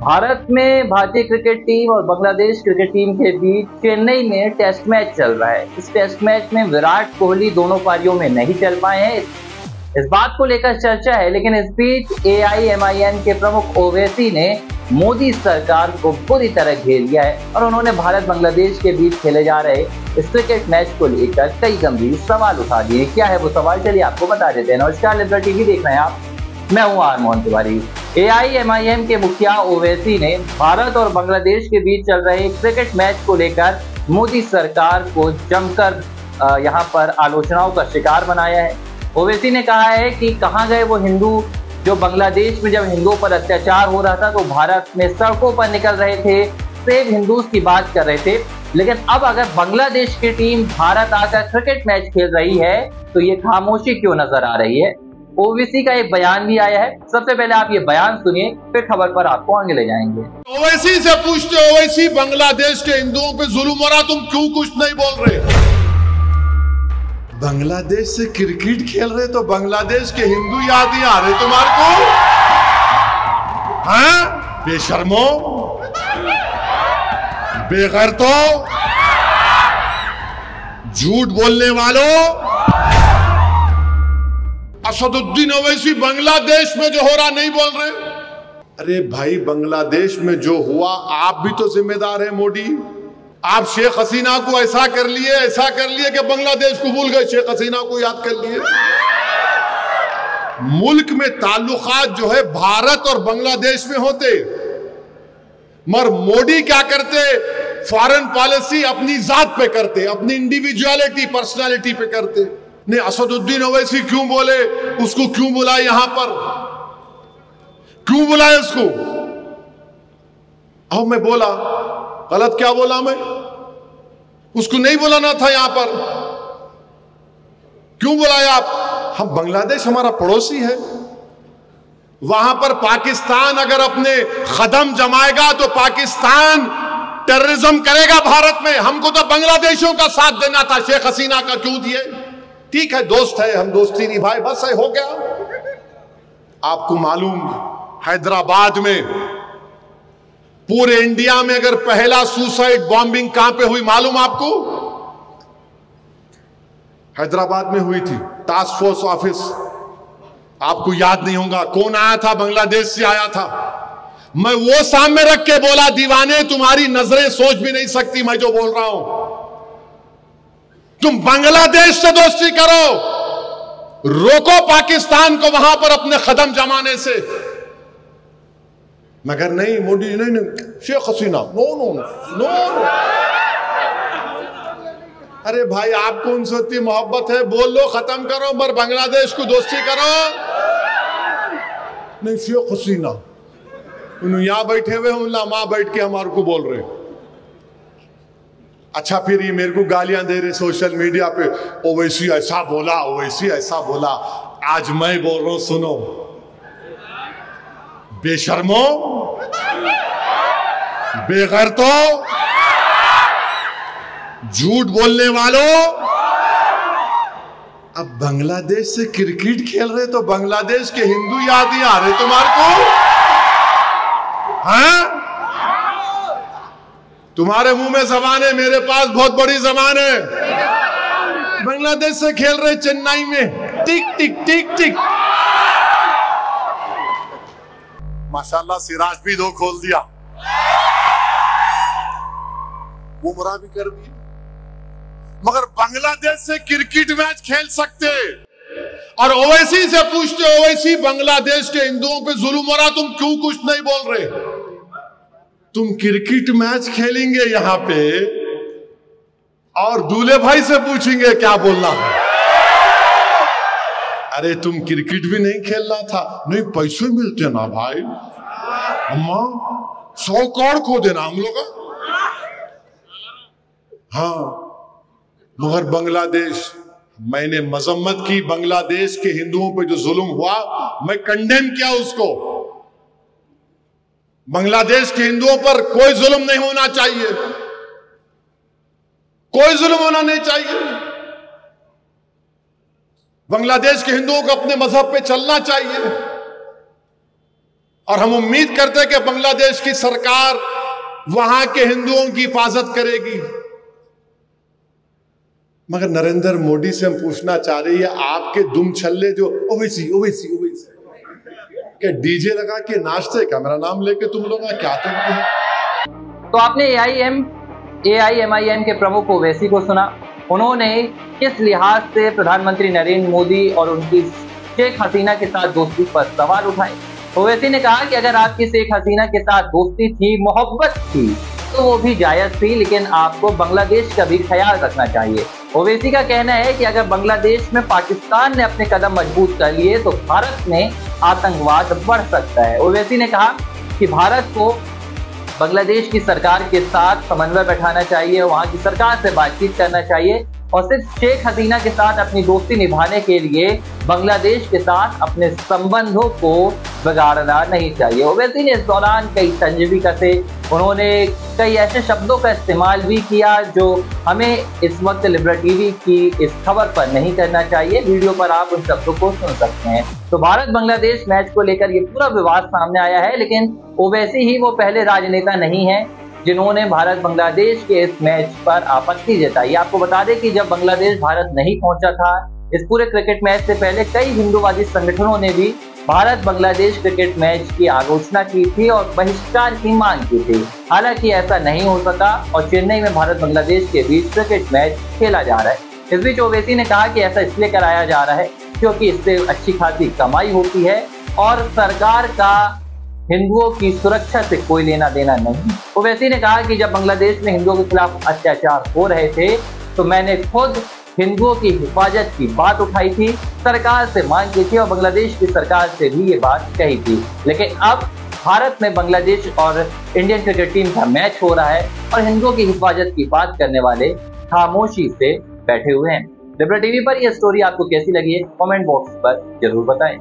भारत में भारतीय cricket team और बांग्लादेश क्रिकेट टीम के बीच चेन्नई में टेस्ट मैच चल रहा है। इस टेस्ट मैच में विराट कोहली दोनों पारियों में नहीं चल पाए हैं। इस बात को लेकर चर्चा है, लेकिन इस बीच AIMIN के प्रमुख ओवैसी ने मोदी सरकार को पूरी तरह घेर लिया है और उन्होंने भारत बांग्लादेश के बीच खेले जा रहे इस क्रिकेट मैच को लेकर कई गंभीर सवाल उठा दिए। क्या है वो सवाल, चलिए आपको बता देते हैं। नमस्कार, लिबरल टीवी देख रहे हैं आप, मैं हूं आर मोहन तिवारी। AIMIM के मुखिया ओवैसी ने भारत और बांग्लादेश के बीच चल रहे क्रिकेट मैच को लेकर मोदी सरकार को जमकर यहां पर आलोचनाओं का शिकार बनाया है। ओवैसी ने कहा है कि कहां गए वो हिंदू जो बांग्लादेश में जब हिंदुओं पर अत्याचार हो रहा था तो भारत में सड़कों पर निकल रहे थे, सेव हिंदूज की बात कर रहे थे, लेकिन अब अगर बांग्लादेश की टीम भारत आकर क्रिकेट मैच खेल रही है तो ये खामोशी क्यों नजर आ रही है। ओवैसी का एक बयान भी आया है, सबसे पहले आप ये बयान सुनिए, फिर खबर पर आपको आगे ले जाएंगे। ओवैसी से पूछते, ओवैसी बांग्लादेश के हिंदुओं पे जुल्म हो रहा, तुम क्यों कुछ नहीं बोल रहे? बांग्लादेश से क्रिकेट खेल रहे तो बांग्लादेश के हिंदू याद नहीं आ रहे तुम्हारे को? हाँ, बेशर्मो, बेगैरतो, झूठ बोलने वालों। असदुद्दीन ओवैसी बांग्लादेश में जो हो रहा नहीं बोल रहे। अरे भाई, बांग्लादेश में जो हुआ आप भी तो जिम्मेदार हैं मोदी। आप शेख हसीना को ऐसा कर लिए कि बांग्लादेश को भूल गए, शेख हसीना को याद कर लिए। मुल्क में ताल्लुकात जो है भारत और बांग्लादेश में होते, मगर मोदी क्या करते? फॉरेन पॉलिसी अपनी जात पे करते, अपनी इंडिविजुअलिटी पर्सनालिटी पे करते। ने असदुद्दीन ओवैसी क्यों बोले, उसको क्यों बुलाए, यहां पर क्यों बुलाए उसको? अब मैं बोला गलत, क्या बोला मैं? उसको नहीं बुलाना था यहां पर, क्यों बुलाया आप? हम बांग्लादेश हमारा पड़ोसी है, वहां पर पाकिस्तान अगर अपने कदम जमाएगा तो पाकिस्तान टेररिज्म करेगा भारत में। हमको तो बांग्लादेशियों का साथ देना था, शेख हसीना का क्यों दिए? ठीक है, दोस्त है, हम दोस्ती निभाए, बस है, हो गया। आपको मालूम, हैदराबाद में पूरे इंडिया में अगर पहला सुसाइड बॉम्बिंग कहां पे हुई मालूम आपको? हैदराबाद में हुई थी, टास्क फोर्स ऑफिस। आपको याद नहीं होगा कौन आया था, बांग्लादेश से आया था। मैं वो सामने रख के बोला, दीवाने तुम्हारी नजरें सोच भी नहीं सकती मैं जो बोल रहा हूं। तुम बांग्लादेश से दोस्ती करो, रोको पाकिस्तान को वहां पर अपने कदम जमाने से, मगर नहीं मोदी जी, नहीं, Sheikh Hasina, no no no no. अरे भाई, आपको उनसे इतनी मोहब्बत है, बोल लो, खत्म करो, पर बांग्लादेश को दोस्ती करो। नहीं, शेख हसीना, उन्होंने यहां बैठे हुए हम वहां बैठ के हमारे को बोल रहे। अच्छा, फिर ये मेरे को गालियां दे रहे सोशल मीडिया पे, ओवैसी ऐसा बोला, ओवैसी ऐसा बोला। आज मैं बोल रहा हूं, सुनो बेशर्मो, बेगैरतो, झूठ बोलने वालों। अब बांग्लादेश से क्रिकेट खेल रहे तो बांग्लादेश के हिंदू याद नहीं आ रहे तुम्हारे को? हाँ, तुम्हारे मुंह में जबान है, मेरे पास बहुत बड़ी जबान है। बांग्लादेश से खेल रहे चेन्नई में, टिक टिक टिक टिक। माशाल्लाह, सिराज भी दो खोल दिया, बुमराह भी कर दिया, मगर बांग्लादेश से क्रिकेट मैच खेल सकते। और ओवैसी से पूछते, ओवैसी बांग्लादेश के हिंदुओं पे जुल्म हो रहा, तुम क्यों कुछ नहीं बोल रहे? तुम क्रिकेट मैच खेलेंगे यहां पे और दूल्हे भाई से पूछेंगे क्या बोलना है। अरे तुम क्रिकेट भी नहीं खेलना था? नहीं, पैसे मिलते ना भाई, अम्मा 100 करोड़ खो देना हम लोग। हाँ, मगर बांग्लादेश, मैंने मजम्मत की बांग्लादेश के हिंदुओं पे जो जुल्म हुआ, मैं कंडेम किया उसको। बांग्लादेश के हिंदुओं पर कोई जुल्म नहीं होना चाहिए, कोई जुल्म होना नहीं चाहिए। बांग्लादेश के हिंदुओं को अपने मजहब पे चलना चाहिए। और हम उम्मीद करते हैं कि बांग्लादेश की सरकार वहां के हिंदुओं की हिफाजत करेगी। मगर नरेंद्र मोदी से हम पूछना चाह रही है, आपके दुम छल्ले जो ओवैसी ओवैसी ओवैसी क्या डीजे लगा के नाचते क्या? मेरा नाम लेके तुम लोग क्या तुम है? तो आपने AIMIM के प्रमुख ओवैसी को सुना। उन्होंने किस लिहाज से प्रधानमंत्री नरेंद्र मोदी और उनकी शेख हसीना के साथ दोस्ती पर सवाल उठाए। ओवैसी ने कहा कि अगर आपकी शेख हसीना के साथ दोस्ती थी, मोहब्बत थी, तो वो भी जायज थी, लेकिन आपको बांग्लादेश का भी ख्याल रखना चाहिए। ओवैसी का कहना है कि अगर बांग्लादेश में पाकिस्तान ने अपने कदम मजबूत कर लिए तो भारत में आतंकवाद बढ़ सकता है। ओवैसी ने कहा कि भारत को बांग्लादेश की सरकार के साथ समन्वय बैठाना चाहिए, वहां की सरकार से बातचीत करना चाहिए और सिर्फ शेख हसीना के साथ अपनी दोस्ती निभाने के लिए बांग्लादेश के साथ अपने संबंधों को बिगाड़ना नहीं चाहिए। ओवैसी ने इस दौरान कई तंज भी कसे। उन्होंने कई ऐसे शब्दों का इस्तेमाल भी किया जो हमें इस वक्त लिबरल टीवी की इस खबर पर नहीं करना चाहिए। वीडियो पर आप उन शब्दों को सुन सकते हैं। तो भारत बांग्लादेश मैच को लेकर ये पूरा विवाद सामने आया है, लेकिन ओवैसी ही वो पहले राजनेता नहीं है जिन्होंने भारत बांग्लादेश के इस मैच पर आपत्ति जताई। आपको बता दें कि जब बांग्लादेश भारत नहीं पहुंचा था, इस पूरे क्रिकेट मैच से पहले कई हिंदूवादी संगठनों ने भी भारत बांग्लादेश क्रिकेट मैच की आलोचना की थी और बहिष्कार की मांग की थी। हालांकि ऐसा नहीं हो सका और चेन्नई में भारत बांग्लादेश के बीच क्रिकेट मैच खेला जा रहा है। इस बीच ओवैसी ने कहा कि ऐसा इसलिए कराया जा रहा है क्योंकि इससे अच्छी खासी कमाई होती है और सरकार का हिंदुओं की सुरक्षा से कोई लेना देना नहीं। ओवैसी ने कहा कि जब बांग्लादेश में हिंदुओं के खिलाफ अत्याचार हो रहे थे तो मैंने खुद हिंदुओं की हिफाजत की बात उठाई थी, सरकार से मांग की थी और बांग्लादेश की सरकार से भी ये बात कही थी। लेकिन अब भारत में बांग्लादेश और इंडियन क्रिकेट टीम का मैच हो रहा है और हिंदुओं की हिफाजत की बात करने वाले खामोशी से बैठे हुए हैं। लिबरल टीवी पर यह स्टोरी आपको कैसी लगी है कमेंट बॉक्स पर जरूर बताएं।